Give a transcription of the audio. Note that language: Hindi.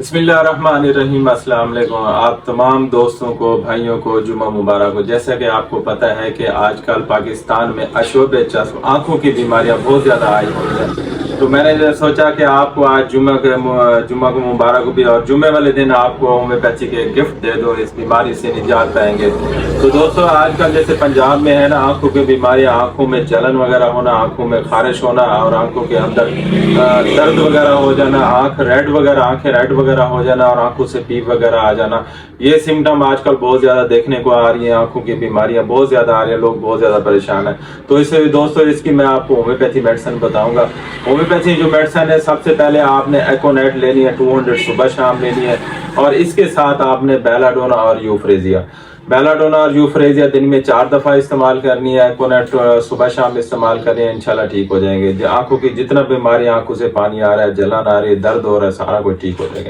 बिस्मिल्लाहिर्रहमानिर्रहीम। अस्सलाम वालेकुम। आप तमाम दोस्तों को, भाइयों को जुमा मुबारक हो। जैसा कि आपको पता है कि आजकल पाकिस्तान में अशोब चश्म आंखों की बीमारियां बहुत ज़्यादा आई हुई हैं। तो मैंने सोचा कि आपको आज जुमा को मुबारक भी, और जुमे वाले दिन आपको होम्योपैथी के गिफ्ट दे दो, इस बीमारी से निजात पाएंगे। तो दोस्तों, आजकल जैसे पंजाब में है ना, आंखों की बीमारियां, आंखों में जलन वगैरह होना, आंखों में खारिश होना और आंखों के अंदर दर्द वगैरह हो जाना, आंखें रेड वगैरह हो जाना और आंखों से पीप वगैरह आ जाना, ये सिम्टम आजकल बहुत ज्यादा देखने को आ रही है। आंखों की बीमारियां बहुत ज्यादा आ रही है, लोग बहुत ज्यादा परेशान है। तो इसे दोस्तों, इसकी मैं आपको होम्योपैथी मेडिसिन बताऊंगा। होम्योपैथी जो मेडिसिन है, सबसे पहले आपने एकोनेट लेनी है 200 सुबह शाम लेनी है, और इसके साथ आपने बेलाडोना और यूफ्रेजिया, बेलाडोना और यूफ्रेजिया दिन में 4 दफा इस्तेमाल करनी है। एकोनेट सुबह शाम इस्तेमाल करें, इंशाल्लाह ठीक हो जाएंगे। आंखों की जितना बीमारी, आंखों से पानी आ रहा है, जलन आ रही है, दर्द हो रहा है, सारा कुछ ठीक हो जाएगा।